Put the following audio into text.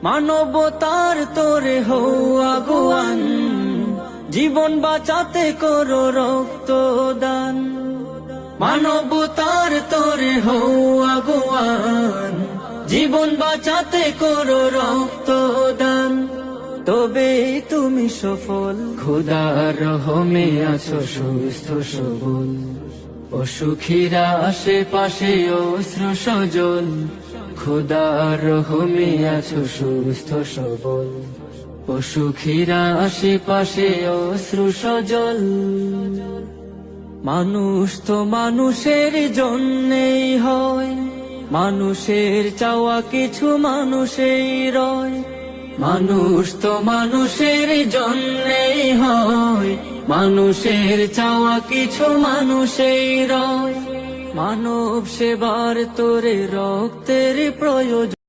মানবতার তোরে হও আগুয়ান, জীবন বাঁচাতে করো রক্তদান। মানবতার তোরে হও আগুয়ান, জীবন বাঁচাতে করো রক্তদান। তবে তুমি সফল, খোদার রহমে আছো সুস্থ সবল। অসুখীরা আশেপাশে অশ্রু সজল, খোদার রহমে আছো সুস্থ সবল। অসুখীরা আশেপাশে অশ্রু সজল। মানুষ তো মানুষের জন্যেই হয়, মানুষের চাওয়া কিছু মানুষেই রয়। মানুষ তো মানুষের জন্যেই হয়, মানুষের চাওয়া কিছু মানুষেই রয়। মানব সেবার তোরে রক্তের প্রয়োজন।